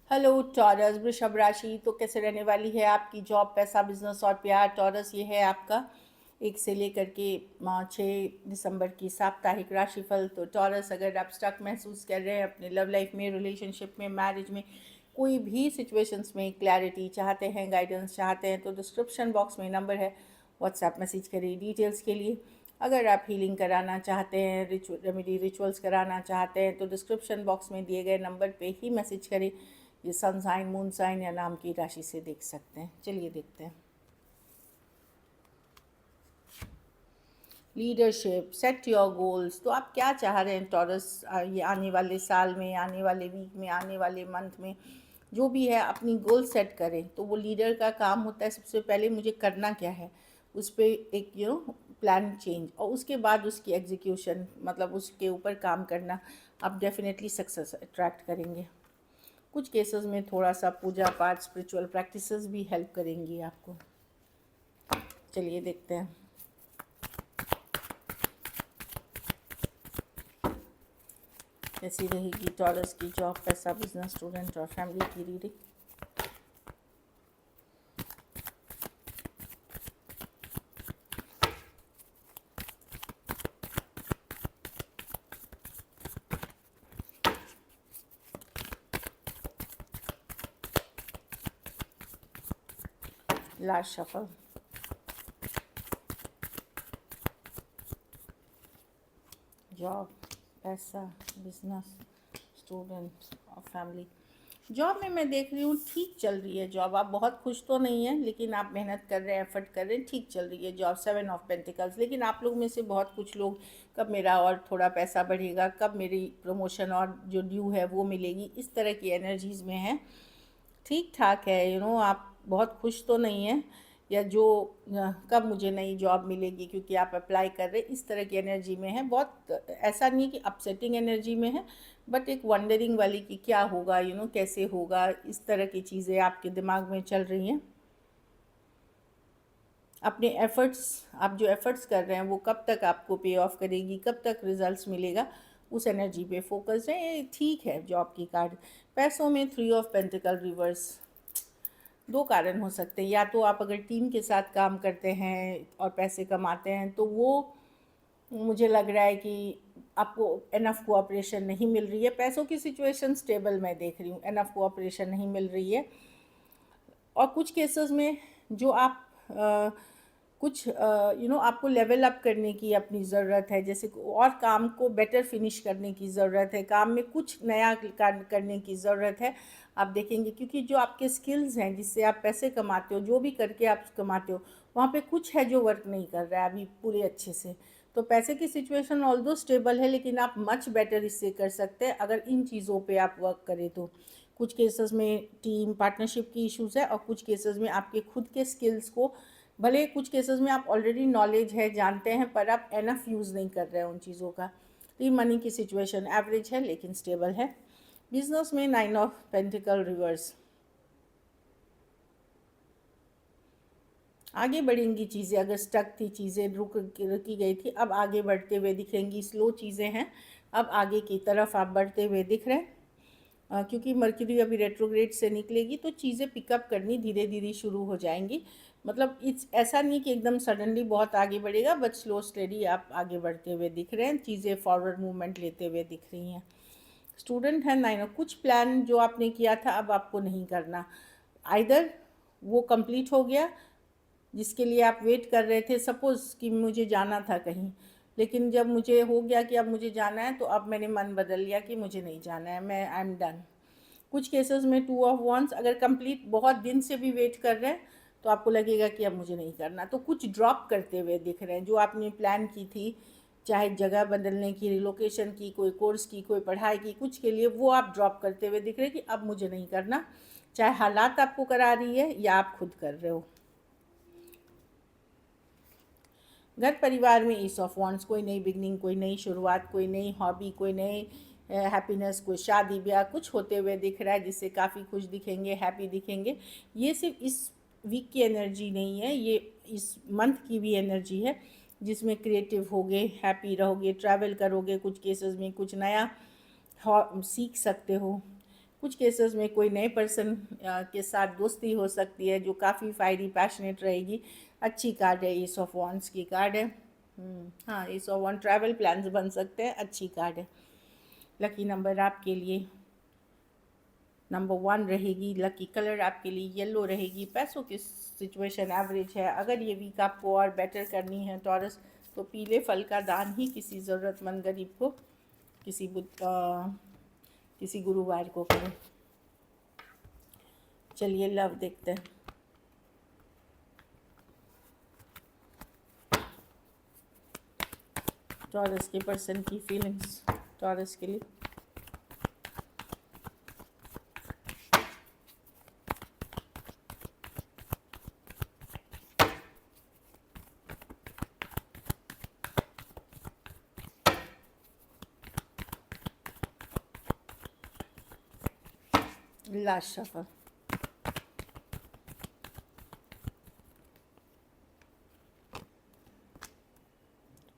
Hello taurus वृषभ राशि। तो कैसे रहने वाली है आपकी जॉब, पैसा, बिजनेस और प्यार। टॉरस ये है आपका 1 से लेकर के 6 दिसंबर की साप्ताहिक राशिफल। तो टॉरस, अगर आप स्टक महसूस कर रहे हैं अपने लव लाइफ में, रिलेशनशिप में, मैरिज में, कोई भी सिचुएशंस में क्लैरिटी चाहते हैं, गाइडेंस चाहते हैं, तो डिस्क्रिप्शन बॉक्स में नंबर है, व्हाट्सएप मैसेज करिए डिटेल्स के लिए। अगर आप हीलिंग कराना चाहते हैं, रेमेडी रिचुअल्स कराना चाहते हैं, तो डिस्क्रिप्शन बॉक्स में दिए गए नंबर पे ही मैसेज करें। ये सन साइन, मून साइन या नाम की राशि से देख सकते हैं। चलिए देखते हैं। Leadership, set your goals. तो आप क्या चाह रहे हैं टॉरस, ये आने वाले साल में, आने वाले वीक में, आने वाले मंथ में, जो भी है अपनी गोल सेट करें। तो वो लीडर का काम होता है सबसे पहले मुझे करना क्या है, उस पर एक प्लान चेंज, और उसके बाद उसकी एग्जीक्यूशन, मतलब उसके ऊपर काम करना। आप डेफिनेटली सक्सेस अट्रैक्ट करेंगे। कुछ केसेस में थोड़ा सा पूजा पाठ, स्पिरिचुअल प्रैक्टिसेस भी हेल्प करेंगी आपको। चलिए देखते हैं। कैसी रहेगी टॉरस की जॉब, पैसा, बिजनेस, स्टूडेंट और फैमिली की रीडिंग। Last shuffle. जॉब, पैसा, बिजनेस, स्टूडेंट और फैमिली। जॉब में मैं देख रही हूँ ठीक चल रही है जॉब। आप बहुत खुश तो नहीं हैं, लेकिन आप मेहनत कर रहे हैं, एफर्ट कर रहे हैं, ठीक चल रही है जॉब। 7 of pentacles. लेकिन आप लोग में से बहुत कुछ लोग, कब मेरा और थोड़ा पैसा बढ़ेगा, कब मेरी प्रमोशन और जो ड्यू है वो मिलेगी, इस तरह की एनर्जीज़ में है। ठीक ठाक है, आप बहुत खुश तो नहीं हैं, या जो कब मुझे नई जॉब मिलेगी क्योंकि आप अप्लाई कर रहे, इस तरह की एनर्जी में है। बहुत ऐसा नहीं कि अपसेटिंग एनर्जी में है, बट एक वंडरिंग वाली कि क्या होगा, कैसे होगा, इस तरह की चीज़ें आपके दिमाग में चल रही हैं। अपने एफ़र्ट्स, आप जो एफ़र्ट्स कर रहे हैं वो कब तक आपको पे ऑफ करेगी, कब तक रिजल्ट्स मिलेगा, उस एनर्जी पे फोकस है। ये ठीक है जॉब की कार्ड। पैसों में 3 ऑफ पेंटिकल रिवर्स। दो कारण हो सकते हैं, या तो आप अगर टीम के साथ काम करते हैं और पैसे कमाते हैं, तो वो मुझे लग रहा है कि आपको एनफ कोऑपरेशन नहीं मिल रही है। पैसों की सिचुएशन स्टेबल मैं देख रही हूँ, एनफ कोऑपरेशन नहीं मिल रही है। और कुछ केसेस में जो आप कुछ आपको लेवल अप करने की अपनी ज़रूरत है, जैसे और काम को बेटर फिनिश करने की ज़रूरत है, काम में कुछ नया करने की ज़रूरत है। आप देखेंगे क्योंकि जो आपके स्किल्स हैं जिससे आप पैसे कमाते हो, जो भी करके आप कमाते हो, वहाँ पे कुछ है जो वर्क नहीं कर रहा है अभी पूरे अच्छे से। तो पैसे की सिचुएशन ऑल्दो स्टेबल है, लेकिन आप मच बेटर इससे कर सकते हैं अगर इन चीज़ों पे आप वर्क करें तो। कुछ केसेस में टीम पार्टनरशिप की इश्यूज़ है, और कुछ केसेस में आपके खुद के स्किल्स को, भले कुछ केसेस में आप ऑलरेडी नॉलेज है, जानते हैं, पर आप एनफ यूज़ नहीं कर रहे हैं उन चीज़ों का। तो ये मनी की सिचुएशन एवरेज है लेकिन स्टेबल है। बिजनेस में 9 ऑफ पेंटिकल रिवर्स। आगे बढ़ेंगी चीज़ें, अगर स्टक थी चीज़ें, रुकी गई थी, अब आगे बढ़ते हुए दिखेंगी। स्लो चीज़ें हैं, अब आगे की तरफ आप बढ़ते हुए दिख रहे हैं। क्योंकि मर्क्यूरी अभी रेट्रोग्रेड से निकलेगी, तो चीज़ें पिकअप करनी धीरे धीरे शुरू हो जाएंगी। मतलब इट्स ऐसा नहीं कि एकदम सडनली बहुत आगे बढ़ेगा, बट स्लो स्टेडी आप आगे बढ़ते हुए दिख रहे हैं, चीज़ें फॉरवर्ड मूवमेंट लेते हुए दिख रही हैं। स्टूडेंट है 9। कुछ प्लान जो आपने किया था अब आपको नहीं करना। आइदर वो कंप्लीट हो गया जिसके लिए आप वेट कर रहे थे, सपोज़ कि मुझे जाना था कहीं, लेकिन जब मुझे हो गया कि अब मुझे जाना है, तो अब मैंने मन बदल लिया कि मुझे नहीं जाना है, मैं आई एम डन। कुछ केसेस में 2 ऑफ वंस, अगर कंप्लीट बहुत दिन से भी वेट कर रहे हैं, तो आपको लगेगा कि अब मुझे नहीं करना, तो कुछ ड्रॉप करते हुए दिख रहे हैं जो आपने प्लान की थी, चाहे जगह बदलने की, रिलोकेशन की, कोई कोर्स की, कोई पढ़ाई की, कुछ के लिए, वो आप ड्रॉप करते हुए दिख रहे हैं कि अब मुझे नहीं करना, चाहे हालात आपको करा रही है या आप खुद कर रहे हो। घर परिवार में ईस ऑफ वॉन्ट्स, कोई नई बिगनिंग, कोई नई शुरुआत, कोई नई हॉबी, कोई नई हैप्पीनेस, कोई शादी ब्याह कुछ होते हुए दिख रहा है जिससे काफ़ी खुश दिखेंगे, हैप्पी दिखेंगे। ये सिर्फ इस वीक की एनर्जी नहीं है, ये इस मंथ की भी एनर्जी है, जिसमें क्रिएटिव होगे, हैप्पी रहोगे, ट्रैवल करोगे, कुछ केसेस में कुछ नया सीख सकते हो। कुछ केसेस में कोई नए पर्सन के साथ दोस्ती हो सकती है जो काफ़ी फायरी पैशनेट रहेगी। अच्छी कार्ड है, एस ऑफ वॉन्ड्स की कार्ड है। हाँ, ace of wand, travel plans बन सकते हैं, अच्छी कार्ड है। लकी नंबर आपके लिए नंबर 1 रहेगी। लकी कलर आपके लिए येलो रहेगी। पैसों की सिचुएशन एवरेज है। अगर ये वीक आपको और बेटर करनी है टॉरस, तो पीले फल का दान ही किसी ज़रूरतमंद गरीब को किसी गुरुवार को करें। चलिए लव देखते हैं। टॉरस के पर्सन की फीलिंग्स टॉरस के लिए। Last shuffle.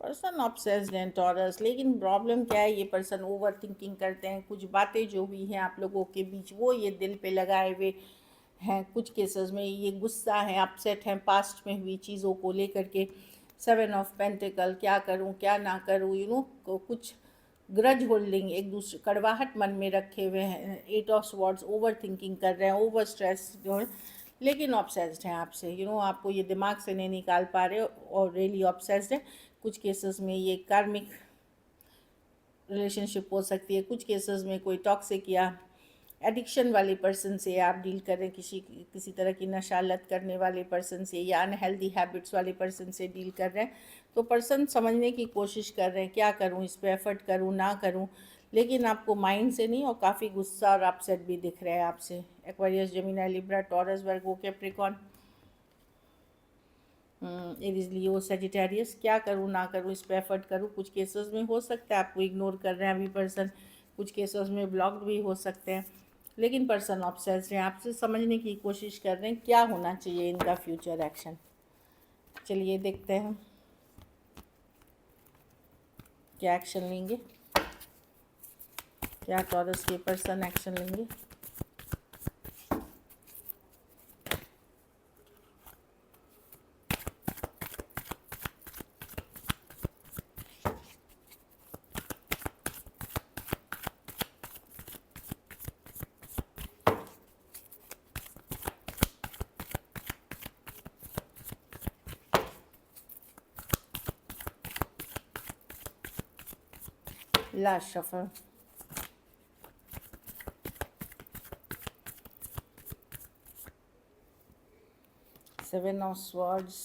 पर्सन ऑब्सेस्ड हैं टॉरस, लेकिन प्रॉब्लम क्या है, ये पर्सन ओवर थिंकिंग करते हैं। कुछ बातें जो हुई हैं आप लोगों के बीच वो ये दिल पे लगाए हुए हैं। कुछ केसेस में ये गुस्सा है, अपसेट हैं पास्ट में हुई चीज़ों को लेकर के। 7 ऑफ पेंटिकल, क्या करूं क्या ना करूं, कुछ ग्रज होल्डिंग, एक दूसरे कड़वाहट मन में रखे हुए हैं। 8 ऑफ स्वॉर्ड्स, ओवर थिंकिंग कर रहे हैं, ओवर स्ट्रेस जो है, लेकिन ऑब्सेस्ड हैं आपसे। आपको ये दिमाग से नहीं निकाल पा रहे और रियली ऑब्सेस्ड है। कुछ केसेस में ये कार्मिक रिलेशनशिप हो सकती है। कुछ केसेस में कोई टॉक्सिक या एडिक्शन वाले पर्सन से आप डील कर रहे हैं, किसी तरह की नशा लत करने वाले पर्सन से या अनहेल्दी हैबिट्स वाले पर्सन से डील कर रहे हैं। तो पर्सन समझने की कोशिश कर रहे हैं, क्या करूं, इस पर एफर्ट करूं ना करूं, लेकिन आपको माइंड से नहीं, और काफ़ी गुस्सा और अपसेट भी दिख रहे हैं आपसे। Aquarius, Gemini, Libra, taurus, Virgo, Capricorn, Aries, लियो, सेजिटेरियस। क्या करूँ ना करूँ, इस पर एफर्ट करूँ। कुछ केसेस में हो सकता है आपको इग्नोर कर रहे हैं अभी पर्सन, कुछ केसेस में ब्लॉक्ड भी हो सकते हैं, लेकिन पर्सन ऑब्सेस्ड हैं आपसे, समझने की कोशिश कर रहे हैं क्या होना चाहिए इनका फ्यूचर एक्शन। चलिए देखते हैं क्या एक्शन लेंगे, क्या टॉरस के पर्सन एक्शन लेंगे। Last shuffle. Seven of swords.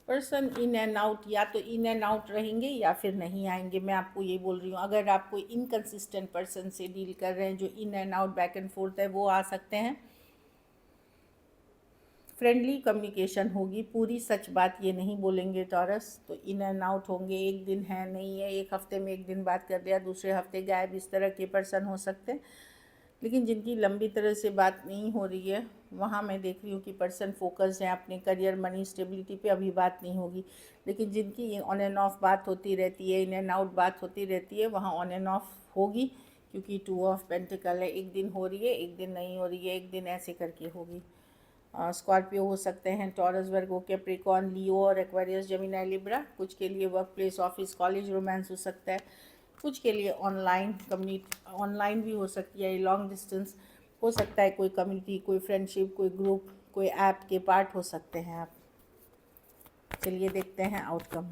Person in and out, या तो इन एंड आउट रहेंगे या फिर नहीं आएंगे। मैं आपको ये बोल रही हूँ, अगर आप कोई इनकन्सिस्टेंट पर्सन से डील कर रहे हैं जो in and out back and fourth है, वो आ सकते हैं। फ्रेंडली कम्युनिकेशन होगी, पूरी सच बात ये नहीं बोलेंगे टॉरस, तो इन एंड आउट होंगे। एक दिन है नहीं है, एक हफ्ते में एक दिन बात कर लिया, दूसरे हफ्ते गायब, इस तरह के पर्सन हो सकते हैं। लेकिन जिनकी लंबी तरह से बात नहीं हो रही है, वहाँ मैं देख रही हूँ कि पर्सन फोकस्ड है अपने करियर, मनी, स्टेबिलिटी पे, अभी बात नहीं होगी। लेकिन जिनकी ऑन एंड ऑफ बात होती रहती है, इन एंड आउट बात होती रहती है, वहाँ ऑन एंड ऑफ होगी, क्योंकि 2 ऑफ पेंटिकल है। एक दिन हो रही है, एक दिन नहीं हो रही है, एक दिन ऐसे करके होगी। स्कॉर्पियो हो सकते हैं, टॉरस, वर्गो, कैप्रिकॉर्न, लियो और एक्वेरियस, जेमिनी, लिब्रा। कुछ के लिए work place, office, college, romance हो सकता है। कुछ के लिए ऑनलाइन कम्युनिटी, ऑनलाइन भी हो सकती है, लॉन्ग डिस्टेंस हो सकता है, कोई कम्युनिटी, कोई फ्रेंडशिप, कोई ग्रुप, कोई ऐप के पार्ट हो सकते हैं आप। चलिए देखते हैं आउटकम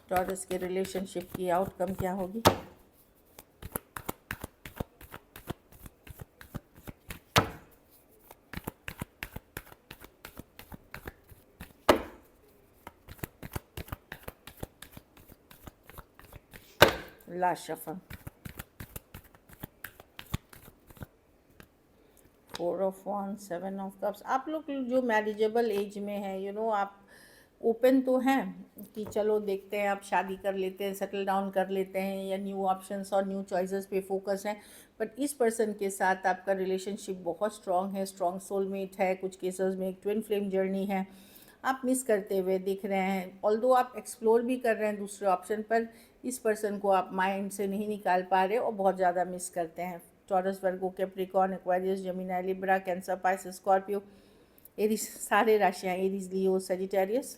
टॉरस के रिलेशनशिप की आउटकम क्या होगी। Last shuffle. 4 of wands, 7 of cups. आप लोग जो मैरिजेबल एज में है, आप ओपन तो हैं कि चलो देखते हैं, आप शादी कर लेते हैं, सेटल डाउन कर लेते हैं, या न्यू ऑप्शंस और न्यू चॉइसेस पे फोकस हैं। बट इस पर्सन के साथ आपका रिलेशनशिप बहुत स्ट्रॉन्ग है, स्ट्रॉन्ग सोलमेट है। कुछ केसेस में एक ट्विन फ्लेम जर्नी है। आप मिस करते हुए दिख रहे हैं। ऑल्दो आप एक्सप्लोर भी कर रहे हैं दूसरे ऑप्शन पर, इस पर्सन को आप माइंड से नहीं निकाल पा रहे और बहुत ज़्यादा मिस करते हैं। Taurus, Virgo, Capricorn, Aquarius, Gemini, Libra, Cancer, Pisces, Scorpio, Aries, सारे राशियाँ, एरीज, लियो, सजिटेरियस।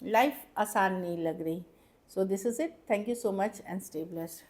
लाइफ आसान नहीं लग रही। So this is it. Thank you so much and stay blessed.